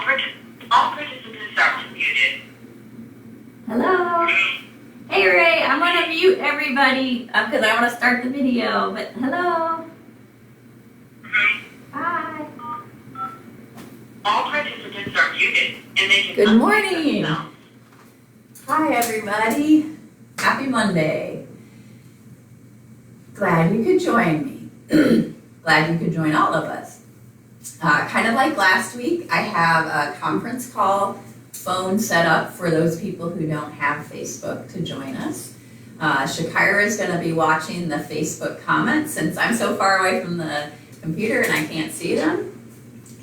All participants are muted. Hello. Hey Ray, I'm gonna mute everybody because I want to start the video. But hello. Hi. All participants are muted, and they can. Good morning. themselves. Hi everybody. Happy Monday. Glad you could join me. Glad you could join all of us. Kind of like last week, I have a conference call phone set up for those people who don't have Facebook to join us. Shakira is going to be watching the Facebook comments since I'm so far away from the computer and I can't see them.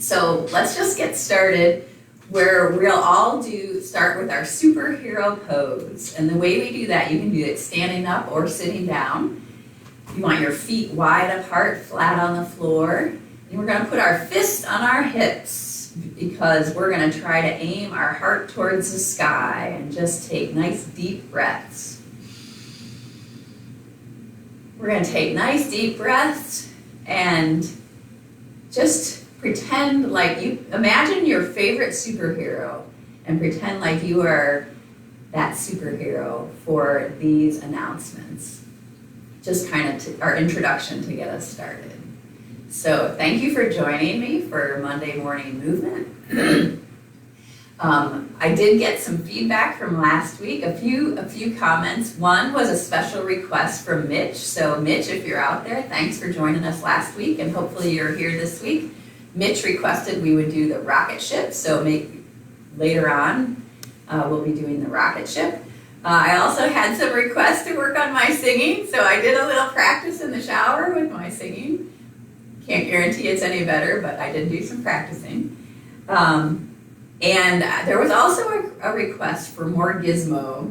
So let's just get started where we'll all start with our superhero pose. And the way we do that, you can do it standing up or sitting down. You want your feet wide apart, flat on the floor. And we're going to put our fists on our hips because we're going to try to aim our heart towards the sky and just take nice deep breaths. We're going to take nice deep breaths and just pretend like imagine your favorite superhero and pretend like you are that superhero for these announcements. Just kind of our introduction to get us started. So thank you for joining me for Monday Morning Movement. I did get some feedback from last week, a few comments. One was a special request from Mitch. So Mitch, if you're out there, thanks for joining us last week and hopefully you're here this week. Mitch requested we would do the rocket ship, so later on we'll be doing the rocket ship. I also had some requests to work on my singing, so I did a little practice in the shower with my singing. Can't guarantee it's any better, but I did do some practicing. And there was also a request for more Gizmo.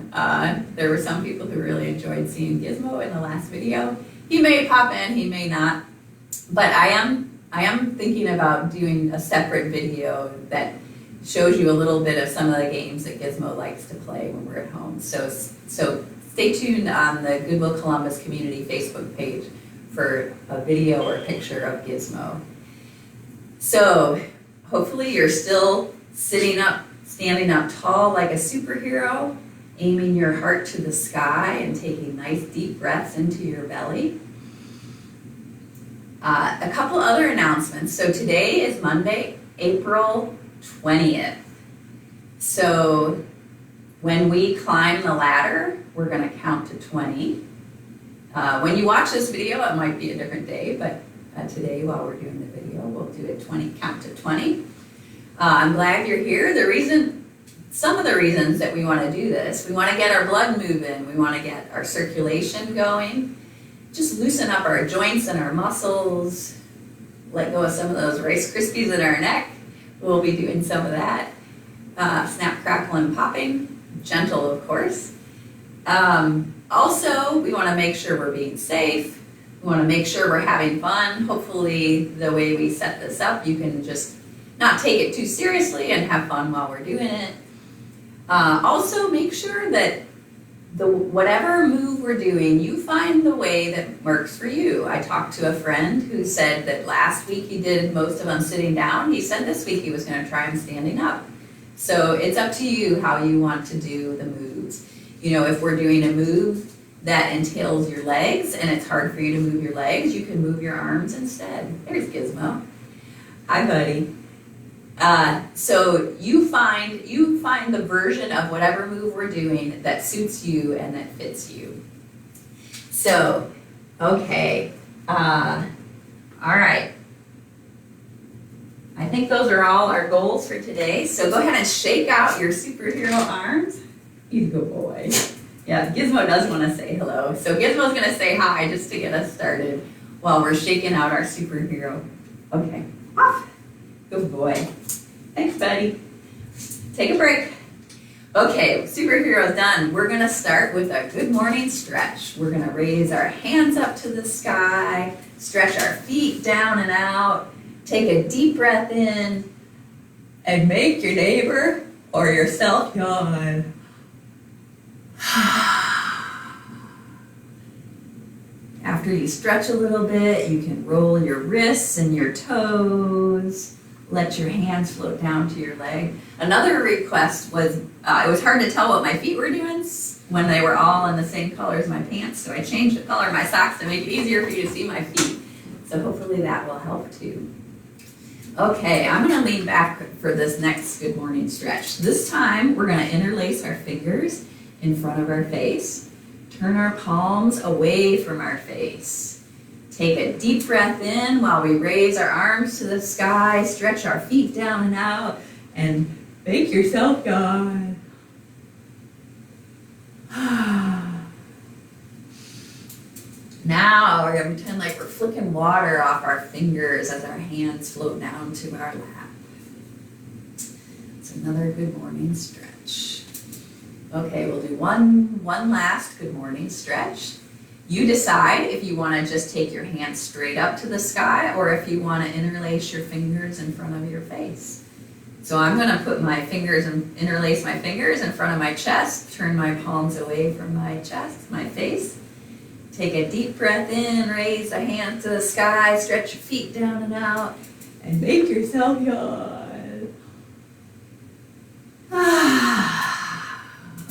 There were some people who really enjoyed seeing Gizmo in the last video. He may pop in, he may not, but I am thinking about doing a separate video that shows you a little bit of some of the games that Gizmo likes to play when we're at home. So stay tuned on the Goodwill Columbus Community Facebook page for a video or picture of Gizmo. So hopefully you're still sitting up, standing up tall like a superhero, aiming your heart to the sky and taking nice deep breaths into your belly. A couple other announcements. So today is Monday, April 20th. So when we climb the ladder, we're going to count to 20. When you watch this video, it might be a different day, but today while we're doing the video, we'll do it count to 20. I'm glad you're here. Some of the reasons that we want to do this, we want to get our blood moving, we want to get our circulation going, just loosen up our joints and our muscles, let go of some of those Rice Krispies in our neck. We'll be doing some of that. Snap, crackle, and popping, gentle of course. Also, we want to make sure we're being safe. We want to make sure we're having fun. Hopefully, the way we set this up, you can just not take it too seriously and have fun while we're doing it. Also, make sure that whatever move we're doing, you find the way that works for you. I talked to a friend who said that last week he did most of them sitting down. He said this week he was going to try them standing up. So it's up to you how you want to do the moves. You know, if we're doing a move that entails your legs and it's hard for you to move your legs, you can move your arms instead. There's Gizmo. Hi, buddy. So you find the version of whatever move we're doing that suits you and that fits you. So, okay. All right. I think those are all our goals for today. So go ahead and shake out your superhero arms. He's a good boy. Yeah, Gizmo does want to say hello. So Gizmo's going to say hi just to get us started while we're shaking out our superhero. Okay, off. Good boy. Thanks, buddy. Take a break. Okay, superhero's done. We're going to start with a good morning stretch. We're going to raise our hands up to the sky, stretch our feet down and out, take a deep breath in, and make your neighbor or yourself yawn. After you stretch a little bit, you can roll your wrists and your toes. let your hands float down to your leg. Another request was, it was hard to tell what my feet were doing when they were all in the same color as my pants, so I changed the color of my socks to make it easier for you to see my feet. So hopefully that will help too. Okay, I'm gonna lean back for this next good morning stretch. This time, we're gonna interlace our fingers in front of our face, turn our palms away from our face. Take a deep breath in while we raise our arms to the sky, stretch our feet down and out, and thank yourself, God. Now we're going to pretend like we're flicking water off our fingers as our hands float down to our lap. It's another good morning stretch. Okay, we'll do one last good morning stretch. You decide if you want to just take your hands straight up to the sky or if you want to interlace your fingers in front of your face. So I'm going to put my fingers and interlace my fingers in front of my chest, turn my palms away from my chest, my face. Take a deep breath in, raise the hands to the sky, stretch your feet down and out, and make yourself yawn.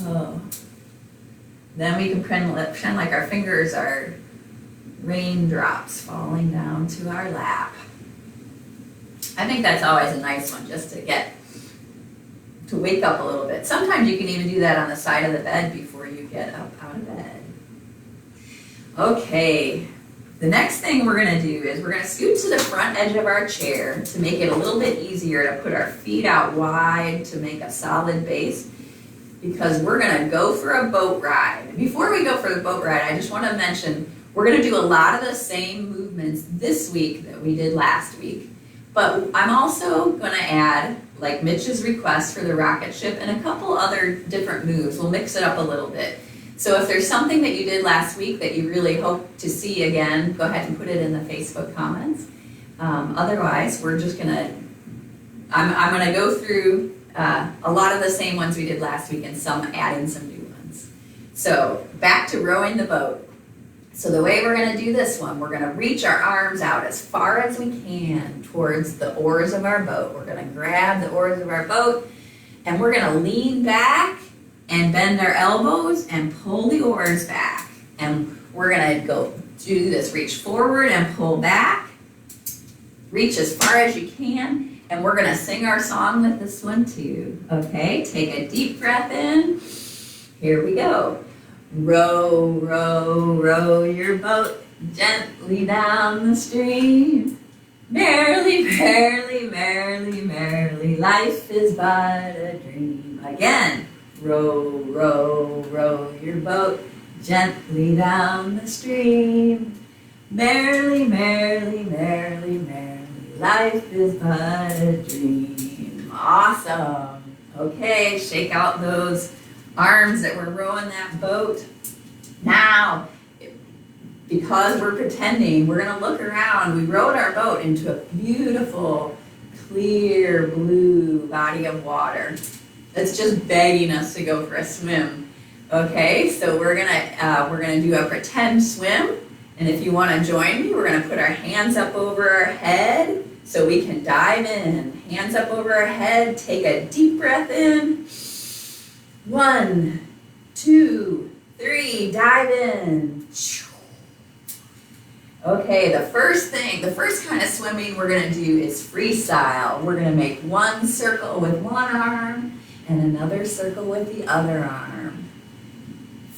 Oh. Then we can pretend like our fingers are raindrops falling down to our lap. I think that's always a nice one just to wake up a little bit. Sometimes you can even do that on the side of the bed before you get up out of bed. Okay, the next thing we're gonna do is we're gonna scoot to the front edge of our chair to make it a little bit easier to put our feet out wide to make a solid base, because we're gonna go for a boat ride. Before we go for the boat ride, I just wanna mention, we're gonna do a lot of the same movements this week that we did last week, but I'm also gonna add, like Mitch's request for the rocket ship and a couple other different moves. We'll mix it up a little bit. So if there's something that you did last week that you really hope to see again, go ahead and put it in the Facebook comments. Otherwise, we're just I'm gonna go through a lot of the same ones we did last week and add in some new ones. So back to rowing the boat. So the way we're gonna do this one, we're gonna reach our arms out as far as we can towards the oars of our boat. We're gonna grab the oars of our boat and we're gonna lean back and bend our elbows and pull the oars back. And we're gonna go do this, reach forward and pull back, reach as far as you can, and we're gonna sing our song with this one too. Okay, take a deep breath in. Here we go. Row, row, row your boat gently down the stream. Merrily, merrily, merrily, merrily, life is but a dream. Again. Row, row, row your boat gently down the stream. Merrily, merrily, merrily, merrily, life is but a dream. Awesome. Okay, shake out those arms that were rowing that boat. Now, because we're pretending, we're gonna look around. We rowed our boat into a beautiful, clear blue body of water. It's just begging us to go for a swim. Okay, so we're gonna do a pretend swim, and if you want to join me, we're gonna put our hands up over our head so we can dive in. Hands up over our head. Take a deep breath in. 1, 2, 3. Dive in. Okay, the first kind of swimming we're gonna do is freestyle. We're gonna make one circle with one arm and another circle with the other arm.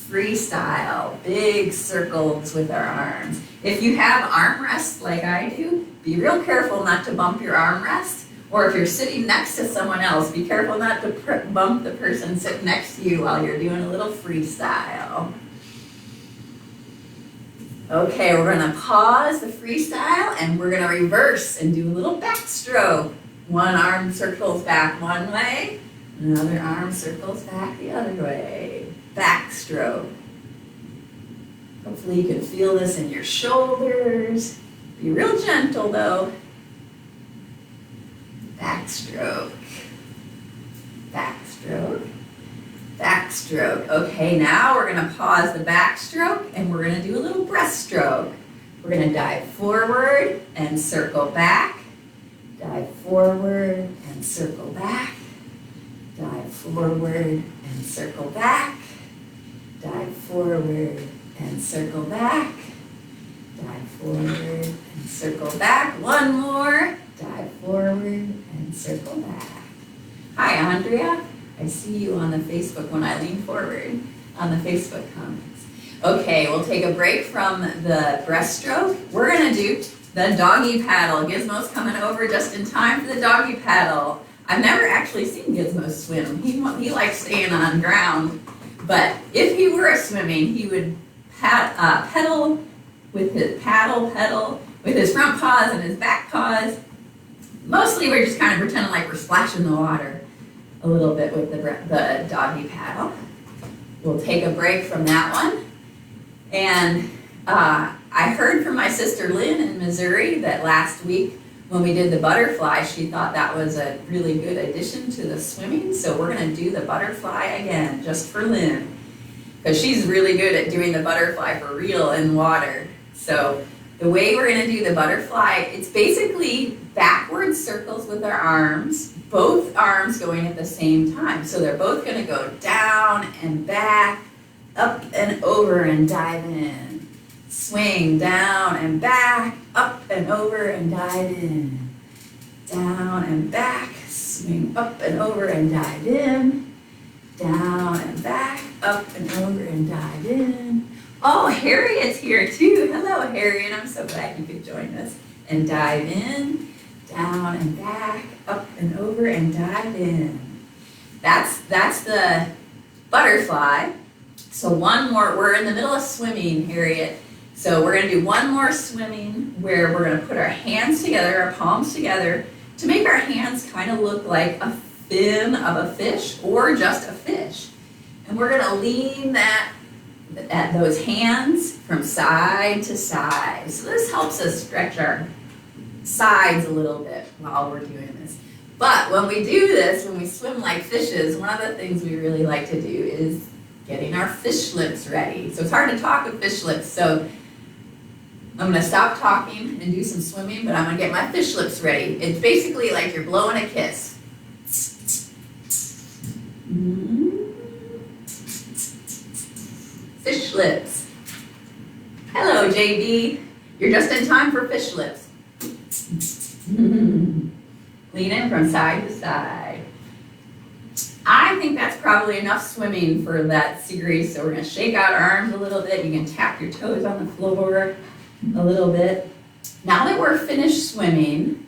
Freestyle, big circles with our arms. If you have armrests like I do, be real careful not to bump your armrest, or if you're sitting next to someone else, be careful not to bump the person sitting next to you while you're doing a little freestyle. Okay, we're gonna pause the freestyle and we're gonna reverse and do a little backstroke. One arm circles back one way, another arm circles back the other way. Backstroke. Hopefully you can feel this in your shoulders. Be real gentle though. Backstroke. Backstroke. Backstroke. Okay, now we're gonna pause the backstroke and we're gonna do a little breaststroke. We're gonna dive forward and circle back dive forward and circle back, dive forward and circle back, dive forward and circle back, dive forward and circle back. One more, dive forward and circle back. Hi, Andrea. I see you on the Facebook when I lean forward on the Facebook comments. Okay, we'll take a break from the breaststroke. We're gonna do the doggy paddle. Gizmo's coming over just in time for the doggy paddle. I've never actually seen Gizmo swim. He likes staying on ground, but if he were swimming, he would pedal with his pedal with his front paws and his back paws. Mostly we're just kind of pretending like we're splashing the water a little bit with the doggy paddle. We'll take a break from that one. And I heard from my sister Lynn in Missouri that last week when we did the butterfly, she thought that was a really good addition to the swimming. So we're going to do the butterfly again, just for Lynn, because she's really good at doing the butterfly for real in water. So the way we're going to do the butterfly, it's basically backward circles with our arms, both arms going at the same time. So they're both going to go down and back, up and over and dive in. Swing down and back, up and over and dive in. Down and back, swing up and over and dive in. Down and back, up and over and dive in. Oh, Harriet's here too. Hello, Harriet. I'm so glad you could join us. And dive in, down and back, up and over and dive in. That's the butterfly. So one more, we're in the middle of swimming, Harriet. So we're gonna do one more swimming where we're gonna put our hands together, our palms together, to make our hands kind of look like a fin of a fish or just a fish. And we're gonna lean at those hands from side to side. So this helps us stretch our sides a little bit while we're doing this. But when we do this, when we swim like fishes, one of the things we really like to do is getting our fish lips ready. So it's hard to talk with fish lips, so I'm gonna stop talking and do some swimming, but I'm gonna get my fish lips ready. It's basically like you're blowing a kiss. Fish lips. Hello, JB. You're just in time for fish lips. Lean in from side to side. I think that's probably enough swimming for that series, so we're gonna shake out our arms a little bit. You can tap your toes on the floor a little bit. Now that we're finished swimming,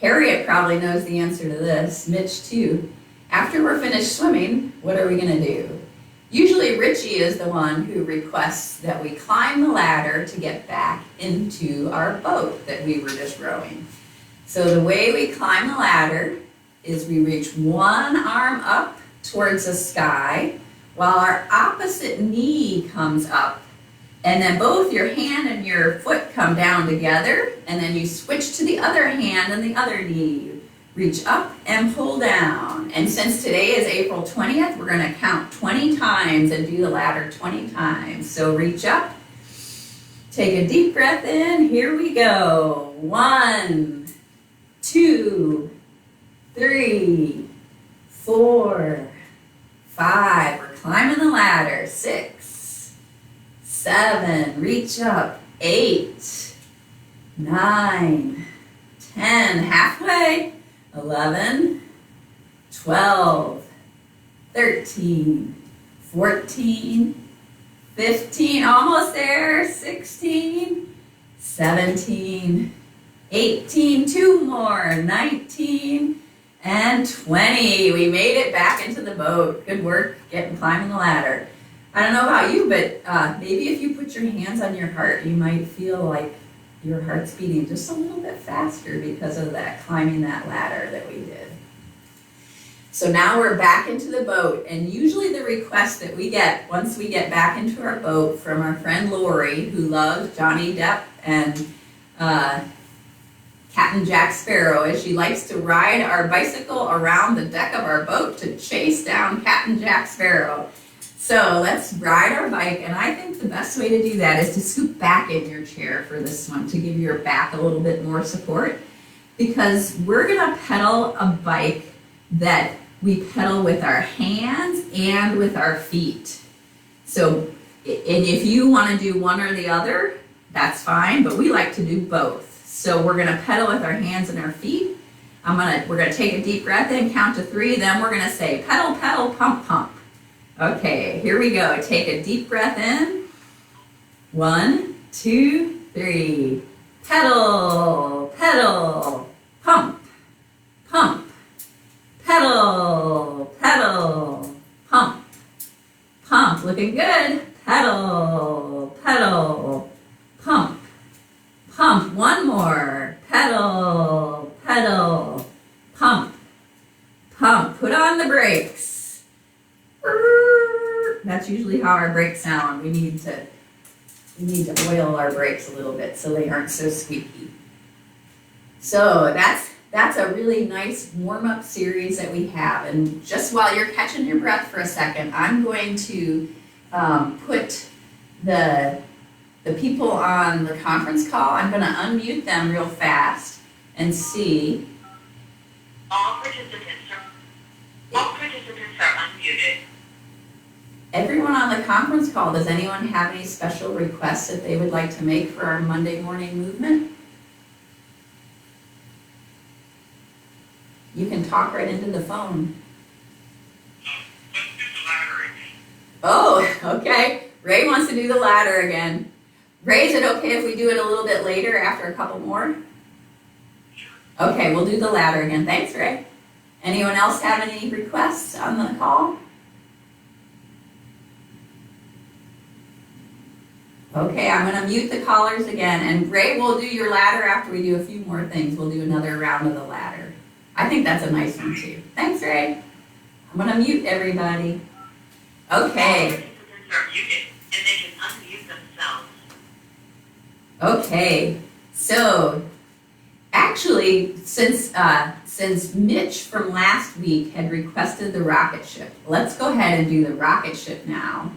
Harriet probably knows the answer to this, Mitch too. After we're finished swimming, what are we gonna do? Usually Richie is the one who requests that we climb the ladder to get back into our boat that we were just rowing. So the way we climb the ladder is we reach one arm up towards the sky while our opposite knee comes up. And then both your hand and your foot come down together, and then you switch to the other hand and the other knee. Reach up and pull down. And since today is April 20th, we're going to count 20 times and do the ladder 20 times. So reach up, take a deep breath in. Here we go. 1, 2, 3, 4, 5. We're climbing the ladder. 6, 7. Reach up. 8, 9, 10. Halfway. 11, 12, 13, 14, 15, almost there, 16, 17, 18, 2 more, 19, and 20. We made it back into the boat. Good work climbing the ladder. I don't know about you, but maybe if you put your hands on your heart, you might feel like your heart's beating just a little bit faster because of that climbing that ladder that we did. So now we're back into the boat, and usually the request that we get once we get back into our boat from our friend Lori, who loves Johnny Depp and Captain Jack Sparrow, is she likes to ride our bicycle around the deck of our boat to chase down Captain Jack Sparrow. So let's ride our bike, and I think the best way to do that is to scoot back in your chair for this one to give your back a little bit more support. because we're gonna pedal a bike that we pedal with our hands and with our feet. So, and if you wanna do one or the other, that's fine, but we like to do both. So we're gonna pedal with our hands and our feet. We're gonna take a deep breath in, count to 3, then we're gonna say pedal, pedal, pump, pump. Okay, here we go. Take a deep breath in. 1, 2, 3. Pedal, pedal, pump, pump. Pedal, pedal, pump, pump. Looking good. Pedal, pedal, pump, pump. One more. Pedal, pedal, pump, pump. Put on the brakes. That's usually how our brakes sound. We need to oil our brakes a little bit so they aren't so squeaky. So that's a really nice warm-up series that we have. And just while you're catching your breath for a second, I'm going to put the people on the conference call. I'm going to unmute them real fast and see. All participants are unmuted. Everyone on the conference call, does anyone have any special requests that they would like to make for our Monday morning movement? You can talk right into the phone. Let's do the ladder again. Oh, okay. Ray wants to do the ladder again. Ray, is it okay if we do it a little bit later after a couple more? Okay, we'll do the ladder again. Thanks, Ray. Anyone else have any requests on the call? Okay, I'm going to mute the callers again. And Ray, we'll do your ladder after we do a few more things. We'll do another round of the ladder. I think that's a nice one too. Thanks, Ray. I'm going to mute everybody. Okay. All participants are muted, and they can unmute themselves. Okay. So, actually, since Mitch from last week had requested the rocket ship, let's go ahead and do the rocket ship now.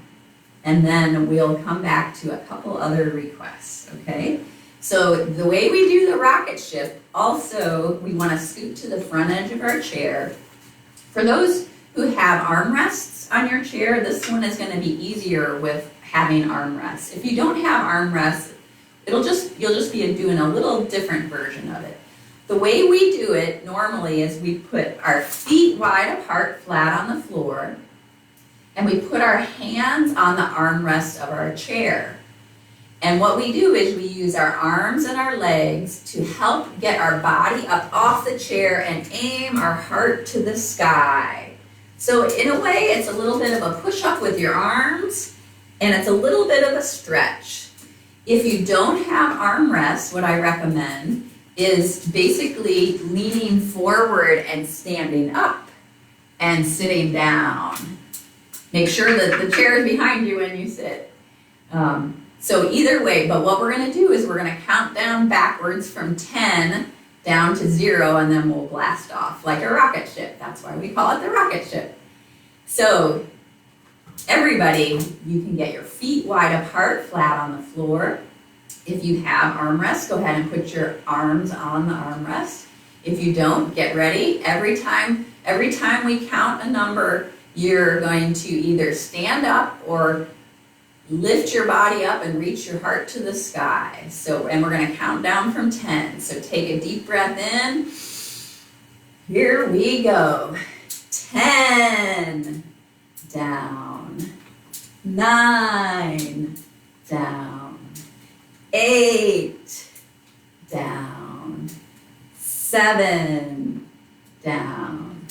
And then we'll come back to a couple other requests, okay? So the way we do the rocket ship, also we want to scoot to the front edge of our chair. For those who have armrests on your chair, this one is going to be easier with having armrests. If you don't have armrests, you'll just be doing a little different version of it. The way we do it normally is we put our feet wide apart flat on the floor, and we put our hands on the armrest of our chair. And what we do is we use our arms and our legs to help get our body up off the chair and aim our heart to the sky. So in a way, it's a little bit of a push-up with your arms, and it's a little bit of a stretch. If you don't have armrests, what I recommend is basically leaning forward and standing up and sitting down. Make sure that the chair is behind you when you sit. So either way, but what we're going to do is we're going to count down backwards from 10 down to 0, and then we'll blast off like a rocket ship. That's why we call it the rocket ship. So everybody, you can get your feet wide apart, flat on the floor. If you have armrests, go ahead and put your arms on the armrest. If you don't, get ready. Every time we count a number, you're going to either stand up or lift your body up and reach your heart to the sky. So, and we're going to count down from 10. So take a deep breath in. Here we go. 10, down. 9, down. 8, down. 7, down.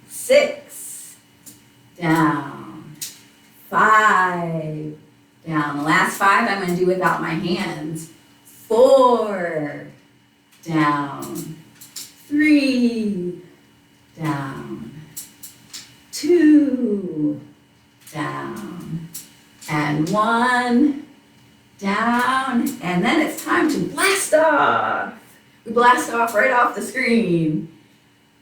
6, down. 5, down. The last 5 I'm going to do without my hands. 4, down. 3, down. 2, down. And 1, down. And then it's time to blast off. We blast off right off the screen.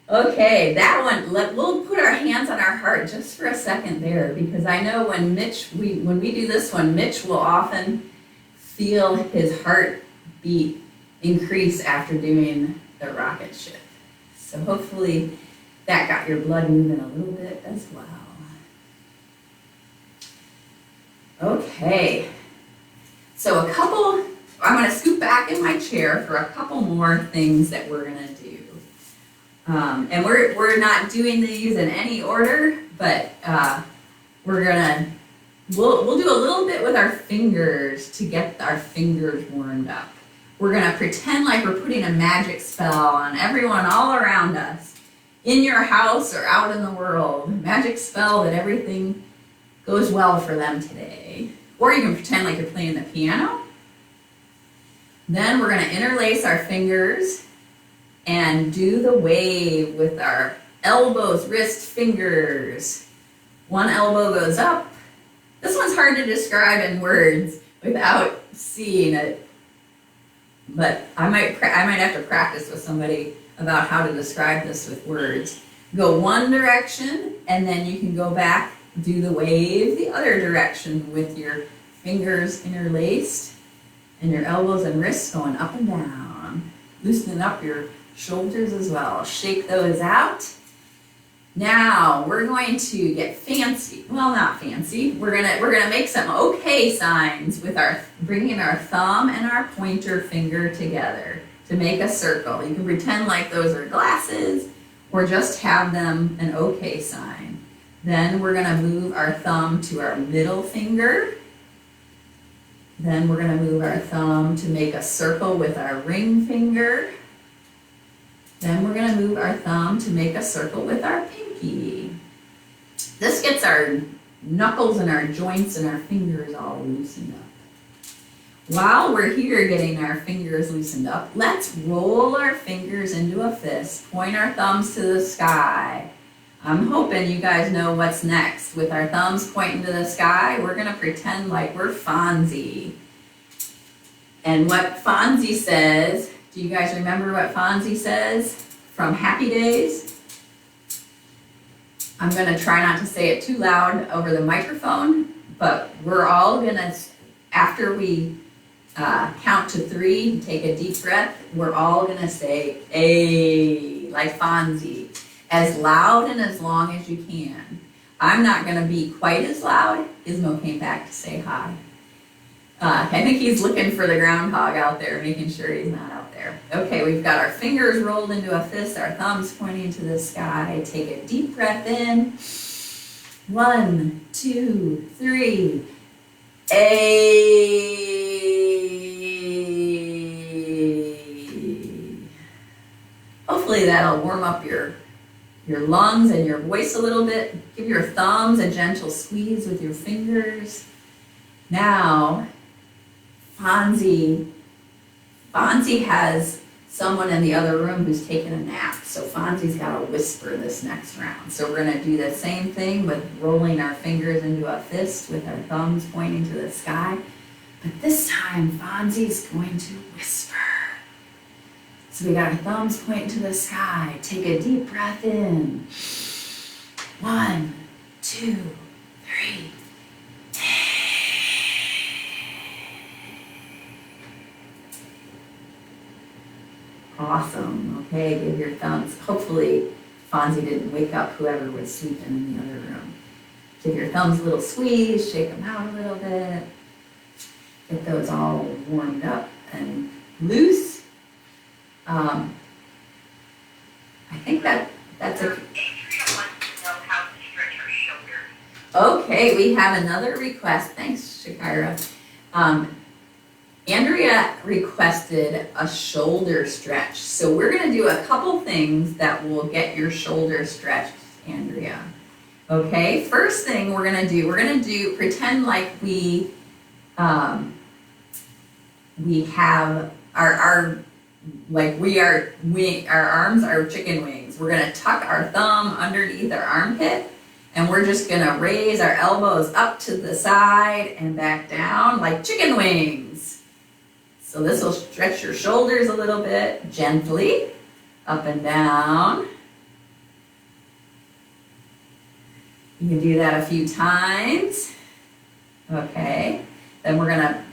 Okay, that one, we'll put our hands on our heart just for a second there, because I know when we do this one, Mitch will often feel his heartbeat increase after doing the rocket ship. So hopefully that got your blood moving a little bit as well. Okay, so I'm gonna scoot back in my chair for a couple more things that we're gonna do. And we're not doing these in any order, but we'll do a little bit with our fingers to get our fingers warmed up. We're gonna pretend like we're putting a magic spell on everyone all around us, in your house or out in the world. Magic spell that everything goes well for them today. Or you can pretend like you're playing the piano. Then we're gonna interlace our fingers and do the wave with our elbows, wrist, fingers. One elbow goes up. This one's hard to describe in words without seeing it, but I might have to practice with somebody about how to describe this with words. Go one direction, and then you can go back, do the wave the other direction with your fingers interlaced and your elbows and wrists going up and down, loosening up your shoulders as well. Shake those out. Now we're going to get fancy. Well, not fancy. We're gonna make some okay signs with bringing our thumb and our pointer finger together to make a circle. You can pretend like those are glasses, or just have them an okay sign. Then we're gonna move our thumb to our middle finger. Then we're gonna move our thumb to make a circle with our ring finger. Then we're gonna move our thumb to make a circle with our pinky. This gets our knuckles and our joints and our fingers all loosened up. While we're here getting our fingers loosened up, let's roll our fingers into a fist, point our thumbs to the sky. I'm hoping you guys know what's next. With our thumbs pointing to the sky, we're gonna pretend like we're Fonzie. And what Fonzie says, do you guys remember what Fonzie says from Happy Days? I'm gonna try not to say it too loud over the microphone, but we're all gonna, after we count to 3, take a deep breath, we're all gonna say, "Ay," like Fonzie, as loud and as long as you can. I'm not gonna be quite as loud. Gizmo came back to say hi. I think he's looking for the groundhog out there, making sure he's not out there. Okay, we've got our fingers rolled into a fist, our thumbs pointing to the sky. Take a deep breath in. 1, 2, 3. A. Hopefully that'll warm up your lungs and your voice a little bit. Give your thumbs a gentle squeeze with your fingers. Now, Fonzie has someone in the other room who's taking a nap, so Fonzie's got to whisper this next round. So we're going to do the same thing with rolling our fingers into a fist with our thumbs pointing to the sky, but this time Fonzie's going to whisper. So we got our thumbs pointing to the sky. Take a deep breath in. 1, 2, 3. Awesome. Okay, give your thumbs. Hopefully Fonzie didn't wake up whoever was sleeping in the other room. Give your thumbs a little squeeze, shake them out a little bit. Get those all warmed up and loose. I think that's a... Andrea wants to know how to stretch her shoulders. Okay, we have another request. Thanks, Shakira. Andrea requested a shoulder stretch. So we're going to do a couple things that will get your shoulder stretched, Andrea. Okay, first thing we're going to do, pretend like we have our arms are chicken wings. We're going to tuck our thumb underneath our armpit, and we're just going to raise our elbows up to the side and back down like chicken wings. So this will stretch your shoulders a little bit, gently, up and down. You can do that a few times. Okay, then we're gonna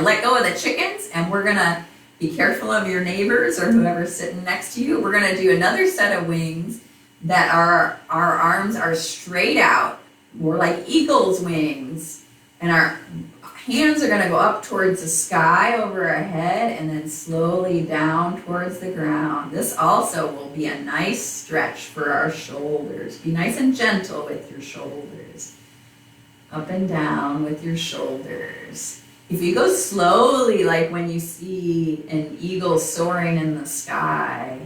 let go of the chickens, and we're gonna Be careful of your neighbors or whoever's sitting next to you. We're gonna do another set of wings that our arms are straight out, more like eagle's wings. And our hands are gonna go up towards the sky over our head and then slowly down towards the ground. This also will be a nice stretch for our shoulders. Be nice and gentle with your shoulders. Up and down with your shoulders. If you go slowly, like when you see an eagle soaring in the sky,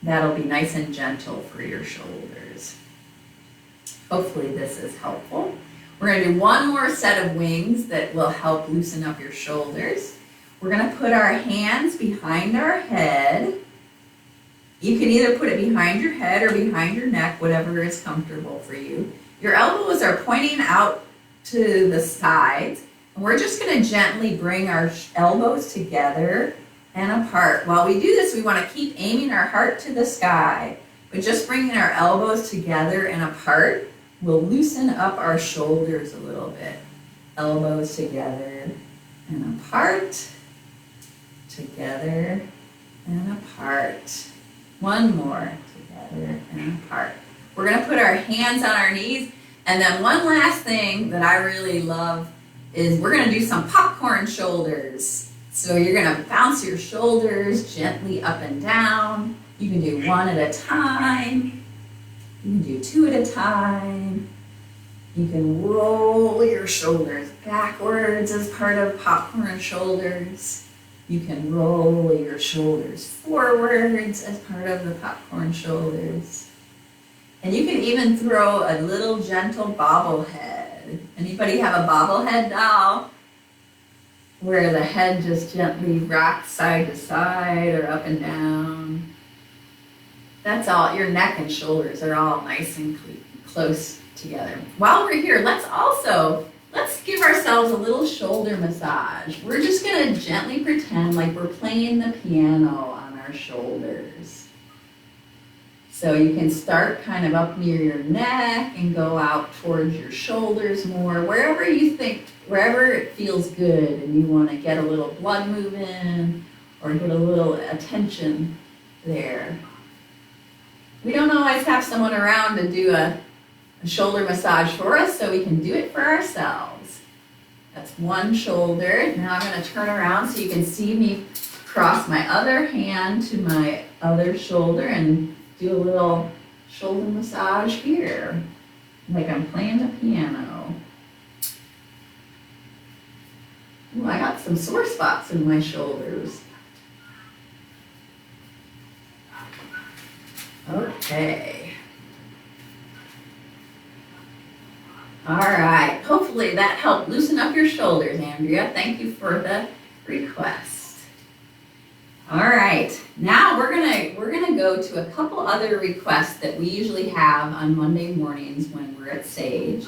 that'll be nice and gentle for your shoulders. Hopefully this is helpful. We're going to do one more set of wings that will help loosen up your shoulders. We're going to put our hands behind our head. You can either put it behind your head or behind your neck, whatever is comfortable for you. Your elbows are pointing out to the sides. And we're just going to gently bring our elbows together and apart. While we do this, we want to keep aiming our heart to the sky. But just bringing our elbows together and apart will loosen up our shoulders a little bit. Elbows together and apart, together and apart. One more, together and apart. We're going to put our hands on our knees. And then one last thing that I really love is we're going to do some popcorn shoulders. So you're going to bounce your shoulders gently up and down. You can do one at a time. You can do two at a time. You can roll your shoulders backwards as part of popcorn shoulders. You can roll your shoulders forwards as part of the popcorn shoulders. And you can even throw a little gentle bobblehead. Anybody have a bobblehead doll? Where the head just gently rocks side to side or up and down. That's all, your neck and shoulders are all nice and close together. While we're here, let's give ourselves a little shoulder massage. We're just gonna gently pretend like we're playing the piano on our shoulders. So you can start kind of up near your neck and go out towards your shoulders more, wherever it feels good and you want to get a little blood moving or get a little attention there. We don't always have someone around to do a shoulder massage for us, so we can do it for ourselves. That's one shoulder. Now I'm going to turn around so you can see me cross my other hand to my other shoulder and do a little shoulder massage here, like I'm playing the piano. Ooh, I got some sore spots in my shoulders. Okay. All right. Hopefully that helped loosen up your shoulders, Andrea. Thank you for the request. All right, now we're gonna go to a couple other requests that we usually have on Monday mornings when we're at Sage.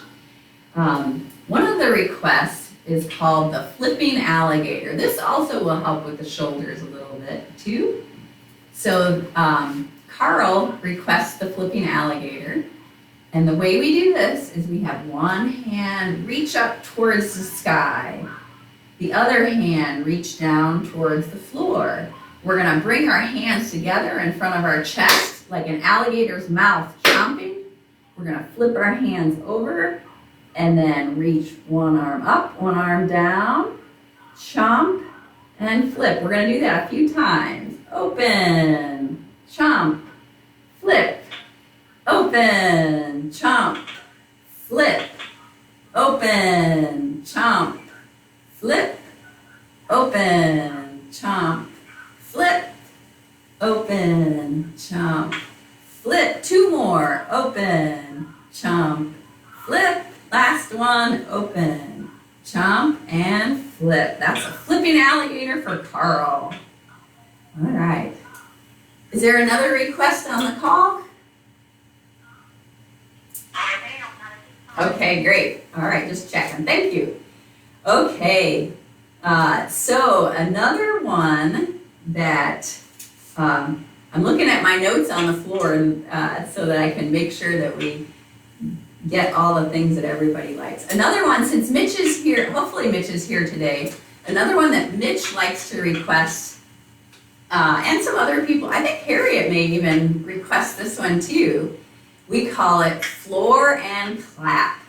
One of the requests is called the flipping alligator. This also will help with the shoulders a little bit too. So Carl requests the flipping alligator. And the way we do this is we have one hand reach up towards the sky, the other hand reach down towards the floor. We're going to bring our hands together in front of our chest like an alligator's mouth chomping. We're going to flip our hands over and then reach one arm up, one arm down, chomp, and flip. We're going to do that a few times. Open, chomp, flip, open, chomp, flip, open, chomp, flip, open, chomp, flip, open, chomp, flip. Two more. Open, chomp, flip. Last one. Open, chomp, and flip. That's a flipping alligator for Carl. All right. Is there another request on the call? Okay, great. All right, just checking. Thank you. Okay. So another one that I'm looking at my notes on the floor so that I can make sure that we get all the things that everybody likes. Another one, since Mitch is here, hopefully Mitch is here today, Another one that Mitch likes to request, and some other people, I think Harriet may even request this one too. We call it floor and clap.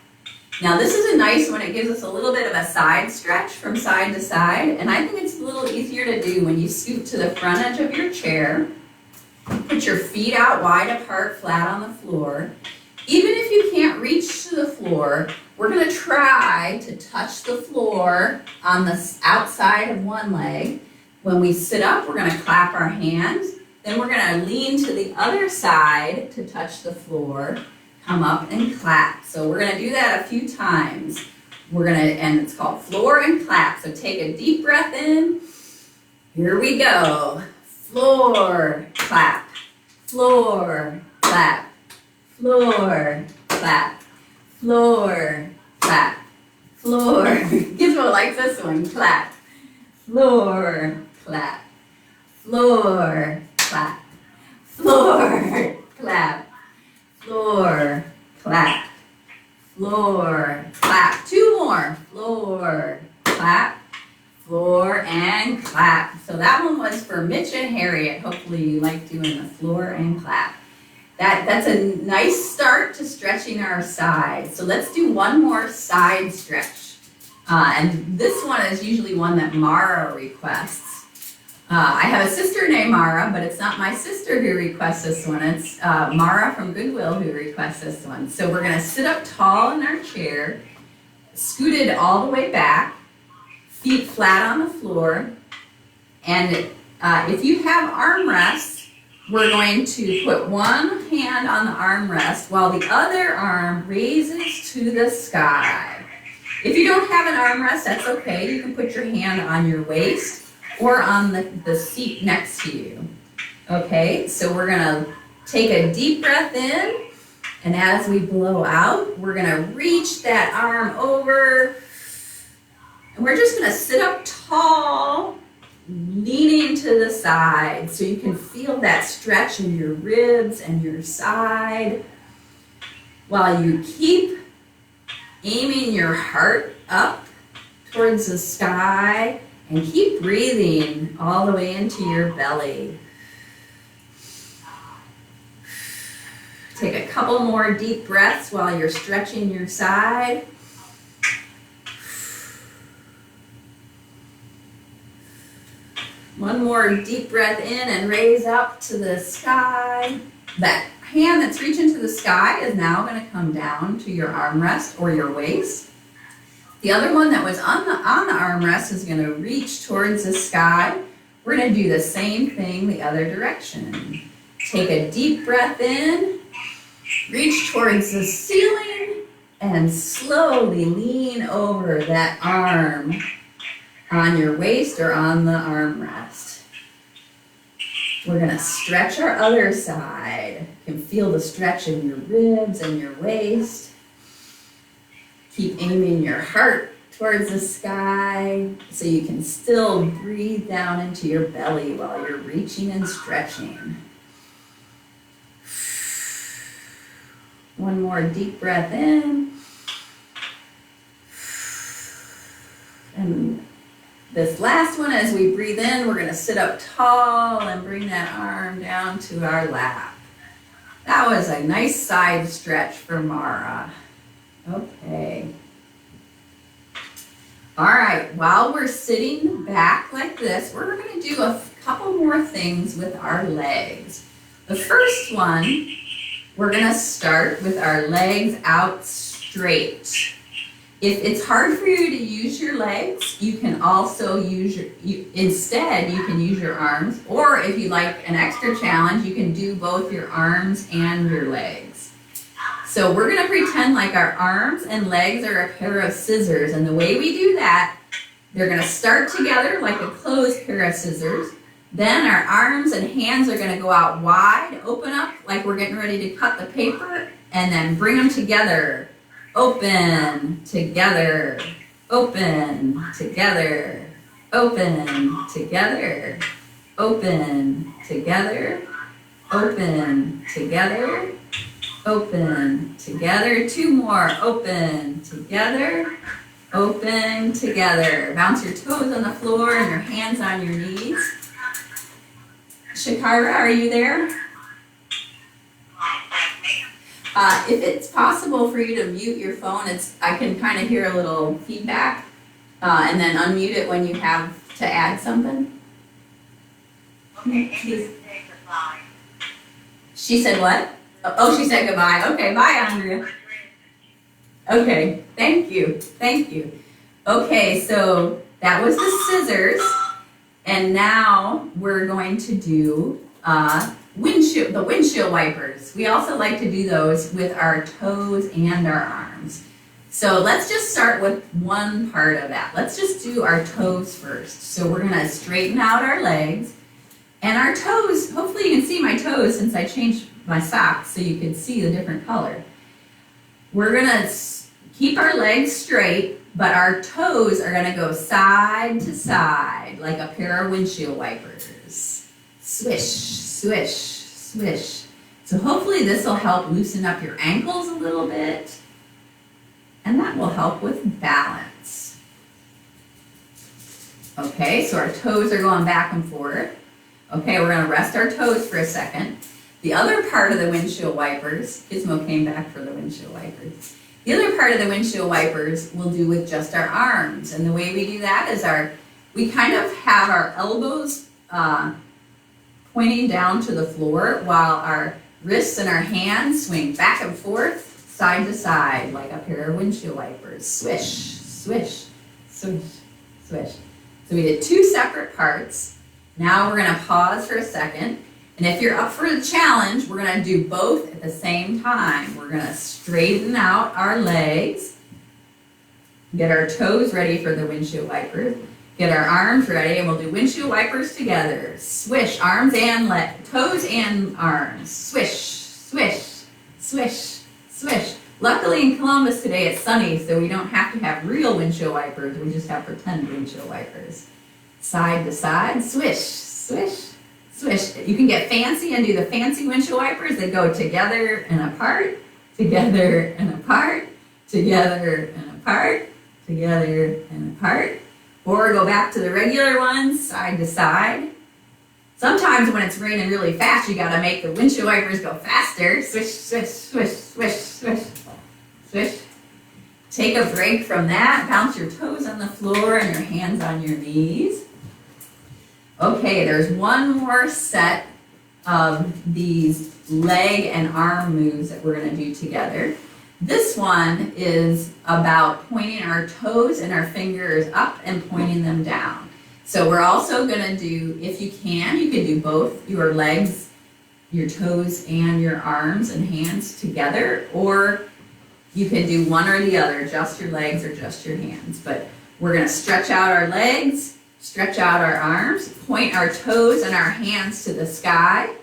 Now this is a nice one. It gives us a little bit of a side stretch from side to side, and I think it's a little easier to do when you scoot to the front edge of your chair. Put your feet out wide apart, flat on the floor. Even if you can't reach to the floor, we're going to try to touch the floor on the outside of one leg. When we sit up, we're going to clap our hands. Then we're going to lean to the other side to touch the floor. Come up and clap. So we're going to do that a few times. And it's called floor and clap. So take a deep breath in. Here we go. Floor, clap. Floor, clap. Floor, clap. Floor, clap. Floor. Gizmo likes this one. Clap. Floor, clap. Floor, clap. Floor, clap. Floor, clap. Floor, clap. Two more. Floor, clap. Floor and clap. So that one was for Mitch and Harriet. Hopefully you like doing the floor and clap. That's a nice start to stretching our sides. So let's do one more side stretch. And this one is usually one that Mara requests. I have a sister named Mara, but it's not my sister who requests this one. It's Mara from Goodwill who requests this one. So we're going to sit up tall in our chair, scooted all the way back, feet flat on the floor. And if you have armrests, we're going to put one hand on the armrest while the other arm raises to the sky. If you don't have an armrest, that's okay. You can put your hand on your waist or on the seat next to you. Okay, so we're gonna take a deep breath in, and as we blow out, we're gonna reach that arm over, and we're just gonna sit up tall, leaning to the side so you can feel that stretch in your ribs and your side while you keep aiming your heart up towards the sky and keep breathing all the way into your belly. Take a couple more deep breaths while you're stretching your side. One more deep breath in and raise up to the sky. That hand that's reaching to the sky is now going to come down to your armrest or your waist. The other one that was on the armrest is going to reach towards the sky. We're going to do the same thing the other direction. Take a deep breath in, reach towards the ceiling, and slowly lean over that arm on your waist or on the armrest. We're going to stretch our other side. You can feel the stretch in your ribs and your waist. Keep aiming your heart towards the sky so you can still breathe down into your belly while you're reaching and stretching. One more deep breath in. And this last one, as we breathe in, we're going to sit up tall and bring that arm down to our lap. That was a nice side stretch for Mara. Okay. All right, while we're sitting back like this, we're going to do a couple more things with our legs. The first one, we're going to start with our legs out straight. If it's hard for you to use your legs, you can also use instead you can use your arms, or if you like an extra challenge, you can do both your arms and your legs. So we're going to pretend like our arms and legs are a pair of scissors, and the way we do that, they're going to start together like a closed pair of scissors. Then our arms and hands are going to go out wide, open up like we're getting ready to cut the paper, and then bring them together. Open, together, open, together, open, together, open, together, open, together, open, together. Two more, open, together, Open together. Bounce your toes on the floor and your hands on your knees. Shakira, are you there? If it's possible for you to mute your phone, I can kind of hear a little feedback, and then unmute it when you have to add something. Okay, goodbye. She said what? Oh, she said goodbye. Okay, bye, Andrea. Okay, thank you, thank you. Okay, so that was the scissors, and now we're going to do the windshield wipers. We also like to do those with our toes and our arms. So let's just start with one part of that. Let's just do our toes first. So we're gonna straighten out our legs and our toes. Hopefully you can see my toes since I changed my socks so you can see the different color. We're gonna keep our legs straight, but our toes are gonna go side to side like a pair of windshield wipers. Swish, swish, swish. So hopefully this will help loosen up your ankles a little bit, and that will help with balance. Okay, so our toes are going back and forth. Okay, we're gonna rest our toes for a second. The other part of the windshield wipers, Gizmo came back for the windshield wipers. The other part of the windshield wipers we'll do with just our arms. And the way we do that is we kind of have our elbows pointing down to the floor while our wrists and our hands swing back and forth, side to side, like a pair of windshield wipers. Swish, swish, swish, swish. So we did two separate parts. Now we're gonna pause for a second. And if you're up for the challenge, we're gonna do both at the same time. We're gonna straighten out our legs, get our toes ready for the windshield wipers, get our arms ready, and we'll do windshield wipers together. Swish, arms and toes and arms. Swish, swish, swish, swish. Luckily in Columbus today it's sunny, so we don't have to have real windshield wipers. We just have pretend windshield wipers. Side to side, swish, swish, swish. You can get fancy and do the fancy windshield wipers that go together and apart, together and apart, together and apart, together and apart. Or go back to the regular ones, side to side. Sometimes when it's raining really fast, you gotta make the windshield wipers go faster. Swish, swish, swish, swish, swish, swish. Take a break from that. Bounce your toes on the floor and your hands on your knees. Okay, there's one more set of these leg and arm moves that we're gonna do together. This one is about pointing our toes and our fingers up and pointing them down. So we're also gonna do, if you can do both your legs, your toes, and your arms and hands together, or you can do one or the other, just your legs or just your hands. But we're gonna stretch out our legs, stretch out our arms, point our toes and our hands to the sky.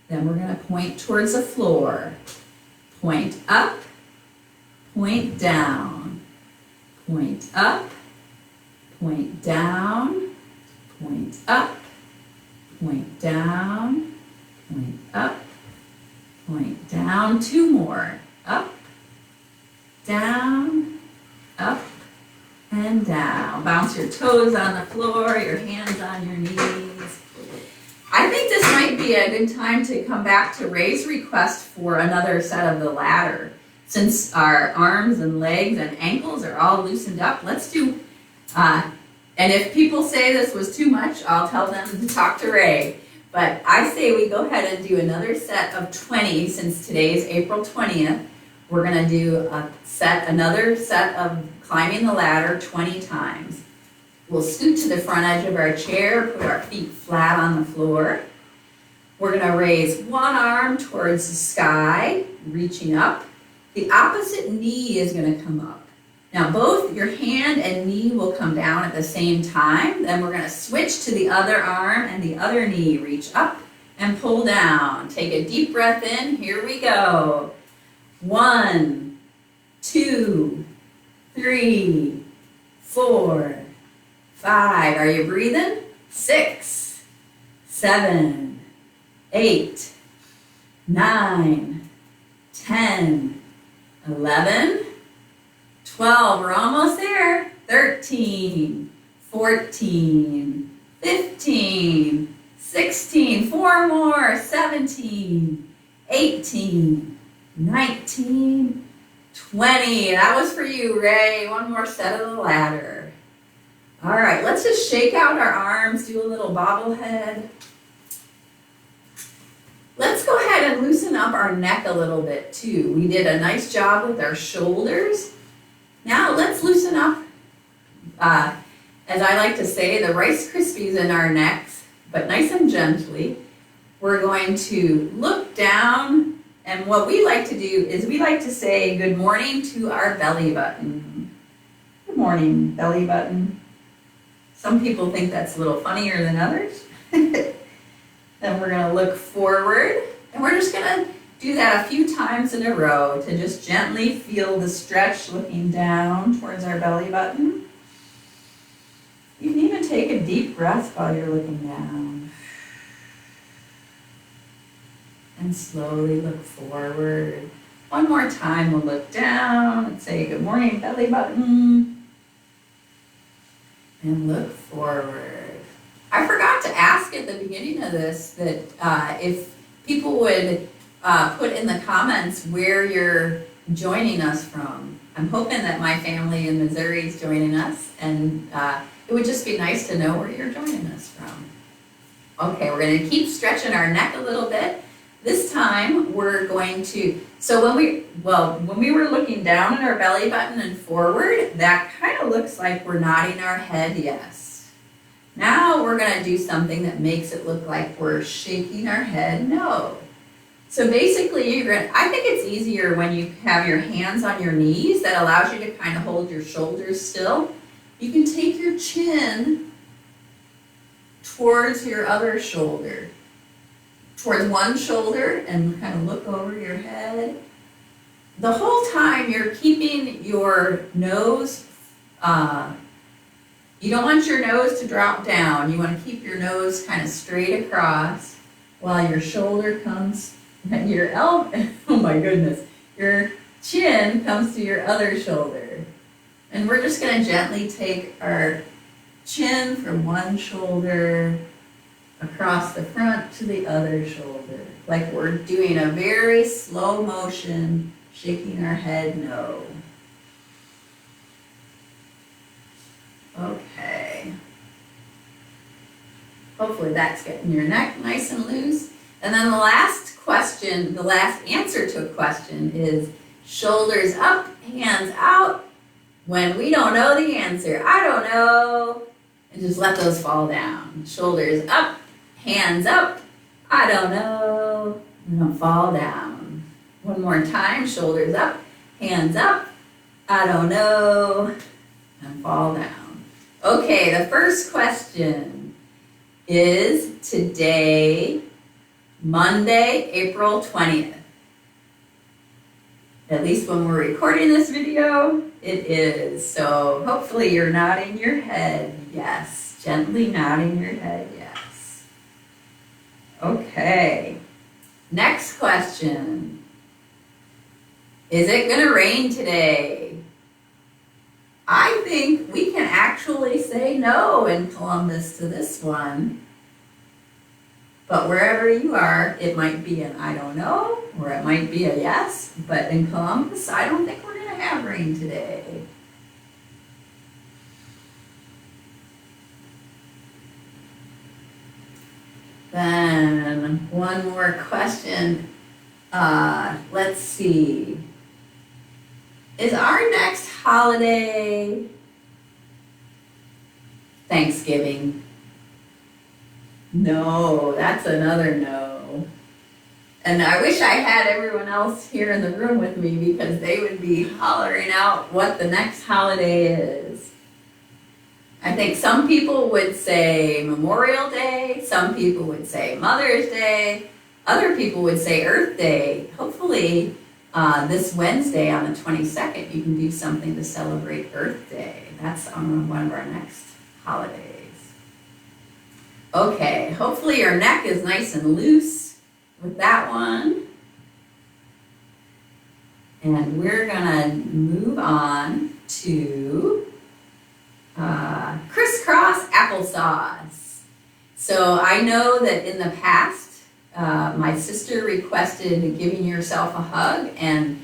Then we're gonna point towards the floor. Point up, point down, point up, point down, point up, point down, point up, point down. Two more. Up, down, up, and down. Bounce your toes on the floor, your hands on your knees. I think this might be a good time to come back to Ray's request for another set of the ladder. Since our arms and legs and ankles are all loosened up, let's do, and if people say this was too much, I'll tell them to talk to Ray. But I say we go ahead and do another set of 20 since today is April 20th. We're gonna do another set of climbing the ladder 20 times. We'll scoot to the front edge of our chair, put our feet flat on the floor. We're gonna raise one arm towards the sky, reaching up. The opposite knee is gonna come up. Now both your hand and knee will come down at the same time. Then we're gonna switch to the other arm and the other knee. Reach up and pull down. Take a deep breath in, here we go. 1, 2, 3, 4, 5. Are you breathing? 6, 7, 8, 9, 10, 11, 12, we're almost there. 13, 14, 15, 16, 4 more, 17, 18, 19, 20. That was for you, Ray. One more set of the ladder. All right, let's just shake out our arms, do a little bobblehead. Let's go ahead and loosen up our neck a little bit too. We did a nice job with our shoulders. Now let's loosen up, as I like to say, the Rice Krispies in our necks, but nice and gently. We're going to look down, and what we like to do is we like to say good morning to our belly button. Good morning, belly button. Some people think that's a little funnier than others. Then we're going to look forward, and we're just going to do that a few times in a row to just gently feel the stretch looking down towards our belly button. You can even take a deep breath while you're looking down. And slowly look forward. One more time, we'll look down and say good morning, belly button. And look forward. I forgot to ask at the beginning of this that if people would put in the comments where you're joining us from. I'm hoping that my family in Missouri is joining us, and it would just be nice to know where you're joining us from. Okay, we're going to keep stretching our neck a little bit. This time we're going to, so when we were looking down at our belly button and forward, that kind of looks like we're nodding our head yes. Now we're going to do something that makes it look like we're shaking our head no. So basically, I think it's easier when you have your hands on your knees. That allows you to kind of hold your shoulders still. You can take your chin towards your other shoulder, towards one shoulder, and kind of look over your head. The whole time you're keeping your nose, you don't want your nose to drop down. You want to keep your nose kind of straight across while your shoulder comes, your elbow, oh my goodness, your chin comes to your other shoulder. And we're just going to gently take our chin from one shoulder across the front to the other shoulder, like we're doing a very slow motion, shaking our head no. Okay. Hopefully that's getting your neck nice and loose. And then the last question, the last answer to a question is shoulders up, hands out. When we don't know the answer, I don't know, and just let those fall down. Shoulders up, hands up, I don't know, and they'll fall down. One more time, shoulders up, hands up, I don't know, and fall down. Okay, the first question is today, Monday, April 20th. At least when we're recording this video, it is. So hopefully you're nodding your head yes. Gently nodding your head yes. Okay. Next question. Is it going to rain today? I think we can actually say no in Columbus to this one. But wherever you are, it might be an I don't know, or it might be a yes. But in Columbus, I don't think we're going to have rain today. Then one more question. Let's see. Is our next holiday Thanksgiving? No, that's another no. And I wish I had everyone else here in the room with me because they would be hollering out what the next holiday is. I think some people would say Memorial Day, some people would say Mother's Day, other people would say Earth Day. Hopefully this Wednesday on the 22nd you can do something to celebrate Earth Day. That's on one of our next holidays. Okay, hopefully your neck is nice and loose with that one. And we're gonna move on to crisscross applesauce. So I know that in the past, my sister requested giving yourself a hug, and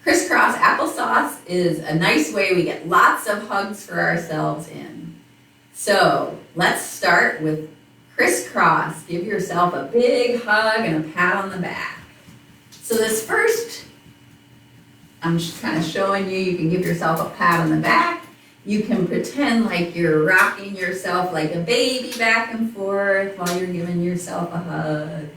crisscross applesauce is a nice way we get lots of hugs for ourselves in. So let's start with crisscross. Give yourself a big hug and a pat on the back. So this first, I'm just kind of showing you, you can give yourself a pat on the back. You can pretend like you're rocking yourself like a baby back and forth while you're giving yourself a hug.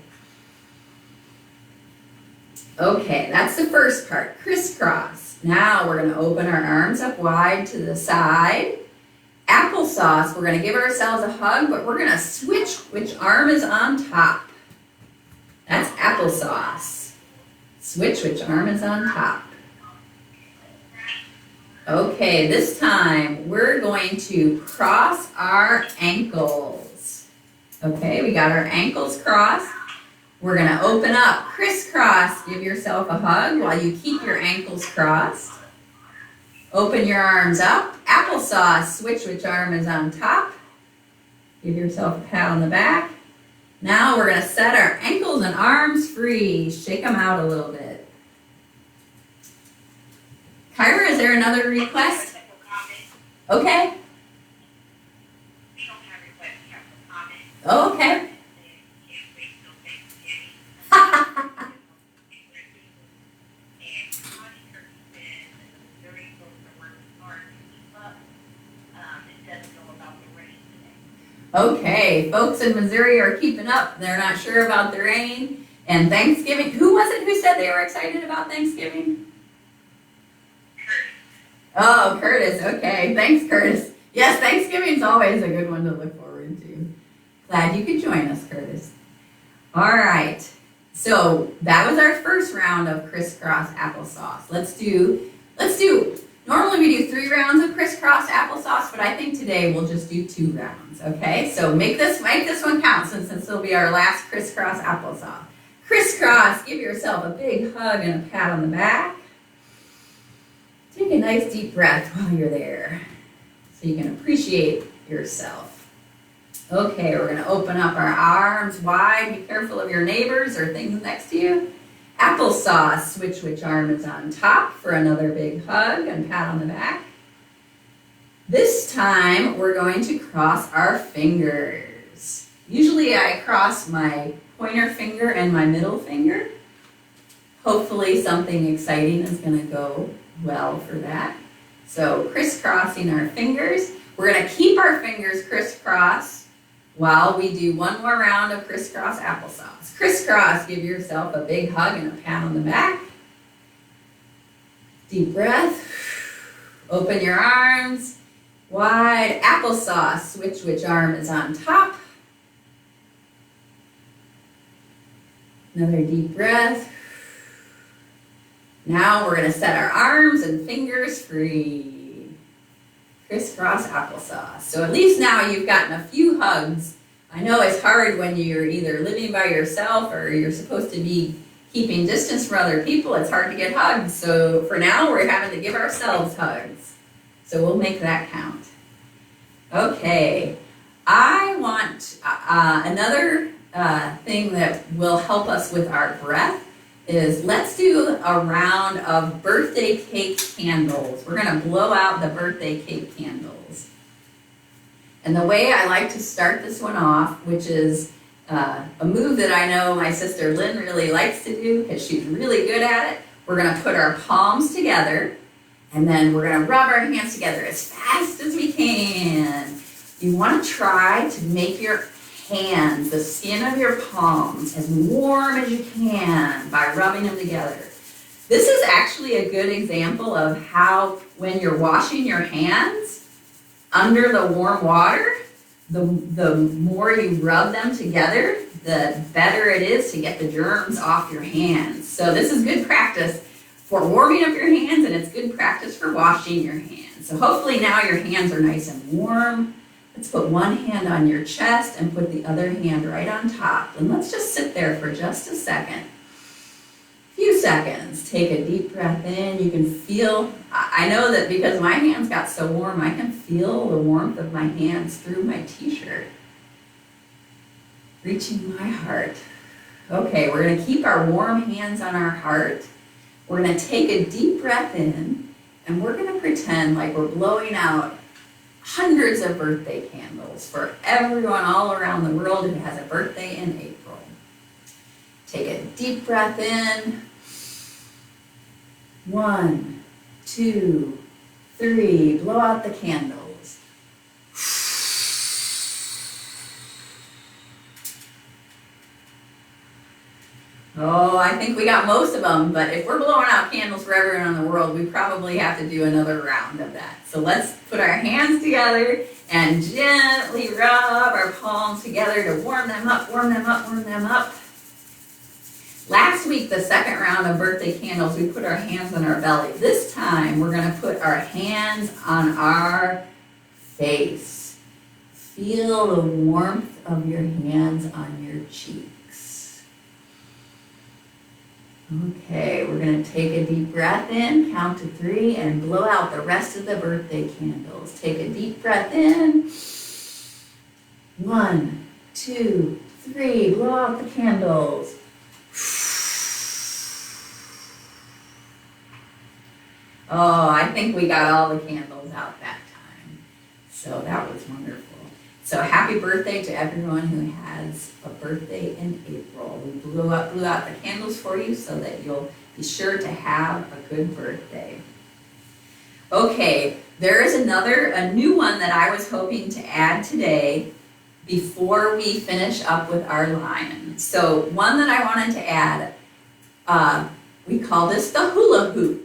Okay, that's the first part, crisscross. Now we're going to open our arms up wide to the side. Applesauce, we're going to give ourselves a hug, but we're going to switch which arm is on top. That's applesauce. Switch which arm is on top. Okay, this time we're going to cross our ankles. Okay, we got our ankles crossed. We're going to open up, crisscross, give yourself a hug while you keep your ankles crossed. Open your arms up, applesauce, switch which arm is on top. Give yourself a pat on the back. Now we're going to set our ankles and arms free. Shake them out a little bit. Kyra, is there another request? Okay. We don't have requests, we have some comments. Oh, okay. Can't wait till Thanksgiving. And Connie Kirby says that the Missouri folks are working hard to keep up. It doesn't know about the rain today. Okay, folks in Missouri are keeping up. They're not sure about the rain. And Thanksgiving, who was it who said they were excited about Thanksgiving? Oh, Curtis, okay. Thanks, Curtis. Yes, Thanksgiving's always a good one to look forward to. Glad you could join us, Curtis. All right, so that was our first round of crisscross applesauce. Let's do, normally we do 3 rounds of crisscross applesauce, but I think today we'll just do 2 rounds, okay? So make this one count since this will be our last crisscross applesauce. Crisscross, give yourself a big hug and a pat on the back. Take a nice deep breath while you're there so you can appreciate yourself. Okay, we're going to open up our arms wide. Be careful of your neighbors or things next to you. Applesauce, switch which arm is on top for another big hug and pat on the back. This time we're going to cross our fingers. Usually I cross my pointer finger and my middle finger. Hopefully something exciting is going to go well for that. So crisscrossing our fingers. We're going to keep our fingers crisscrossed while we do one more round of crisscross applesauce. Crisscross, give yourself a big hug and a pat on the back. Deep breath. Open your arms wide. Applesauce, switch which arm is on top. Another deep breath. Now we're going to set our arms and fingers free. Crisscross applesauce. So at least now you've gotten a few hugs. I know it's hard when you're either living by yourself or you're supposed to be keeping distance from other people. It's hard to get hugs. So for now, we're having to give ourselves hugs. So we'll make that count. Okay. I want another thing that will help us with our breath is let's do a round of birthday cake candles. We're going to blow out the birthday cake candles. And the way I like to start this one off, which is a move that I know my sister Lynn really likes to do because she's really good at it, we're going to put our palms together and then we're going to rub our hands together as fast as we can. You want to try to make your hands, the skin of your palms, as warm as you can by rubbing them together. This is actually a good example of how when you're washing your hands under the warm water, the more you rub them together, the better it is to get the germs off your hands. So this is good practice for warming up your hands, and it's good practice for washing your hands. So hopefully now your hands are nice and warm. Let's put one hand on your chest and put the other hand right on top. And let's just sit there for just a second. Few seconds. Take a deep breath in. You can feel, I I know that because my hands got so warm, I can feel the warmth of my hands through my t-shirt, reaching my heart. Okay, we're gonna keep our warm hands on our heart. We're gonna take a deep breath in, and we're gonna pretend like we're blowing out hundreds of birthday candles for everyone all around the world who has a birthday in April. Take a deep breath in. 1, 2, 3, blow out the candles. Oh, I think we got most of them, but if we're blowing out candles for everyone in the world, we probably have to do another round of that. So let's put our hands together and gently rub our palms together to warm them up, warm them up, warm them up. Last week, the second round of birthday candles, we put our hands on our belly. This time, we're gonna put our hands on our face. Feel the warmth of your hands on your cheeks. Okay, we're gonna take a deep breath in, count to 3, and blow out the rest of the birthday candles. Take a deep breath in. 1, 2, 3, blow out the candles. Oh, I think we got all the candles out that time. So that was wonderful. So happy birthday to everyone who has a birthday in April. We blew out the candles for you so that you'll be sure to have a good birthday. Okay, there is a new one that I was hoping to add today before we finish up with our lion. So one that I wanted to add, we call this the hula hoop.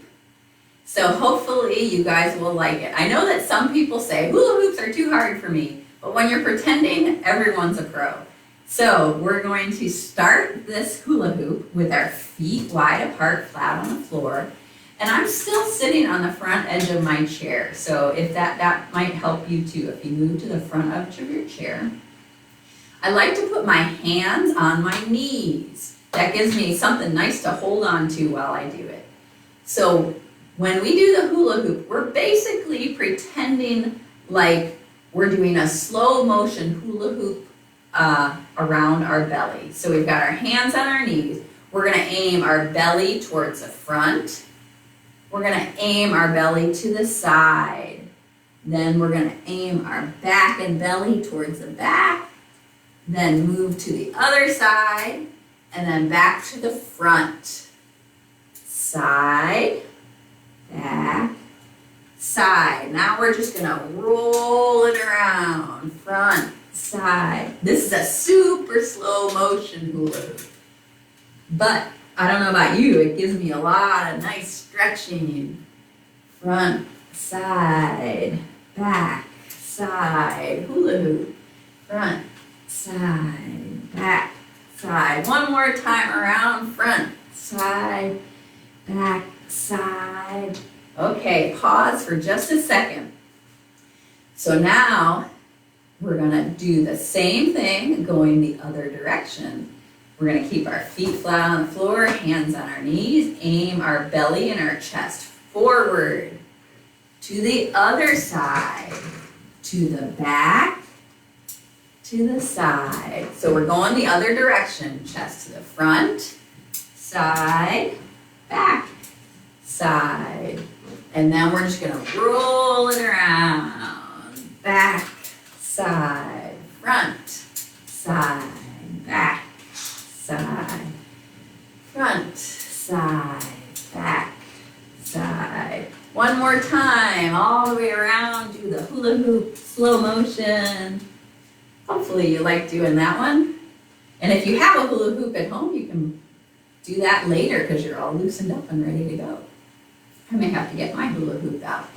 So hopefully you guys will like it. I know that some people say hula hoops are too hard for me, but when you're pretending, everyone's a pro. So we're going to start this hula hoop with our feet wide apart, flat on the floor. And I'm still sitting on the front edge of my chair. So if that might help you too, if you move to the front edge of your chair. I like to put my hands on my knees. That gives me something nice to hold on to while I do it. So when we do the hula hoop, we're basically pretending like we're doing a slow motion hula hoop around our belly. So we've got our hands on our knees. We're gonna aim our belly towards the front. We're gonna aim our belly to the side. Then we're gonna aim our back and belly towards the back. Then move to the other side, and then back to the front. Side, back, side. Now we're just gonna roll it around, front, side. This is a super slow motion hula hoop. But I don't know about you, it gives me a lot of nice stretching. Front, side, back, side, hula hoop. Front, side, back, side. One more time around, front, side, back, side. Okay, pause for just a second. So now we're gonna do the same thing going the other direction. We're gonna keep our feet flat on the floor, hands on our knees, aim our belly and our chest forward to the other side, to the back, to the side. So we're going the other direction, chest to the front, side, back, side. And then we're just gonna roll it around, back, side, front, side, back, side, front, side, back, side. One more time, all the way around, do the hula hoop, slow motion. Hopefully you like doing that one. And if you have a hula hoop at home, you can do that later because you're all loosened up and ready to go. I may have to get my hula hoop out.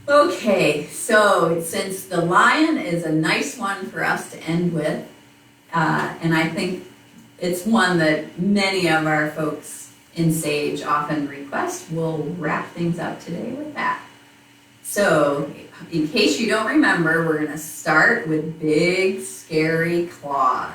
Okay, so since the lion is a nice one for us to end with, and I think it's one that many of our folks in Sage often request, we'll wrap things up today with that. So, in case you don't remember, we're gonna start with big, scary claws.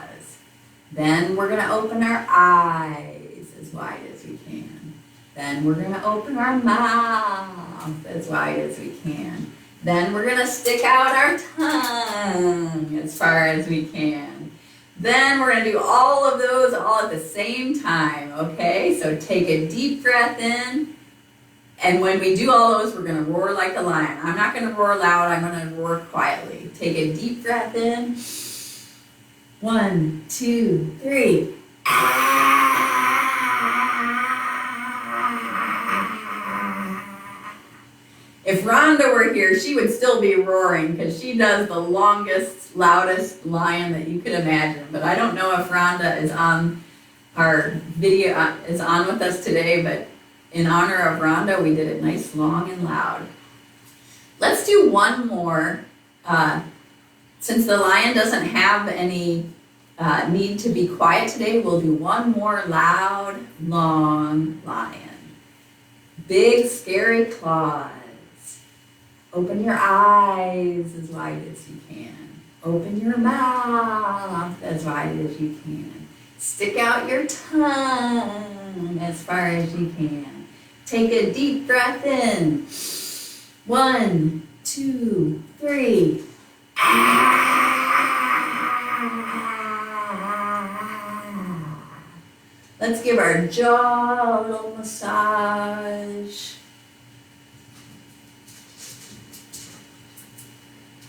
Then we're gonna open our eyes as wide as we can. Then we're gonna open our mouth as wide as we can. Then we're gonna stick out our tongue as far as we can. Then we're gonna do all of those all at the same time, okay? So take a deep breath in. And when we do all those, we're gonna roar like a lion. I'm not gonna roar loud, I'm gonna roar quietly. Take a deep breath in. 1, 2, 3. If Rhonda were here, she would still be roaring because she does the longest, loudest lion that you could imagine. But I don't know if Rhonda is on our video, is on with us today, but in honor of Rhonda, we did it nice, long, and loud. Let's do one more. Since the lion doesn't have any need to be quiet today, we'll do one more loud, long lion. Big, scary claws. Open your eyes as wide as you can. Open your mouth as wide as you can. Stick out your tongue as far as you can. Take a deep breath in. 1, 2, 3. Let's give our jaw a little massage.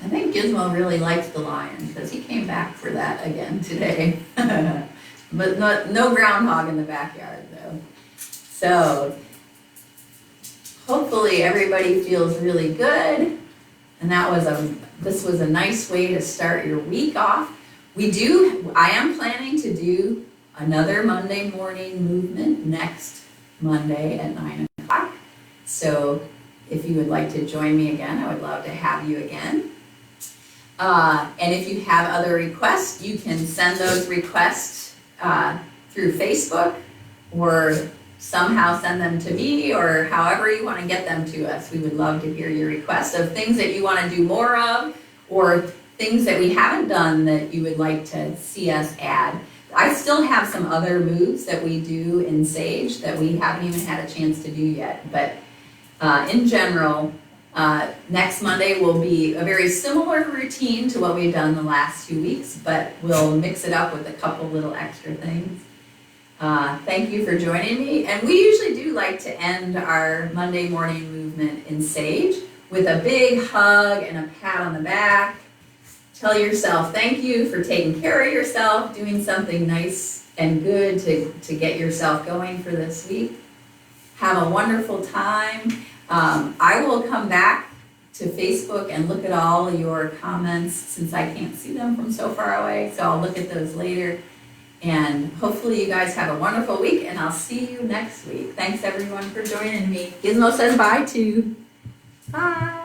I think Gizmo really likes the lion because he came back for that again today. But no groundhog in the backyard though. So hopefully everybody feels really good. And this was a nice way to start your week off. I am planning to do another Monday morning movement next Monday at 9 o'clock. So if you would like to join me again, I would love to have you again. And if you have other requests, you can send those requests through Facebook or somehow send them to me or however you want to get them to us. We would love to hear your requests of things that you want to do more of or things that we haven't done that you would like to see us add. I still have some other moves that we do in Sage that we haven't even had a chance to do yet. But in general, next Monday will be a very similar routine to what we've done the last 2 weeks, but we'll mix it up with a couple little extra things. Thank you for joining me. And we usually do like to end our Monday morning movement in Sage with a big hug and a pat on the back. Tell yourself thank you for taking care of yourself, doing something nice and good to get yourself going for this week. Have a wonderful time. I will come back to Facebook and look at all your comments since I can't see them from so far away. So I'll look at those later. And hopefully you guys have a wonderful week and I'll see you next week. Thanks everyone for joining me. Gizmo says bye too. Bye.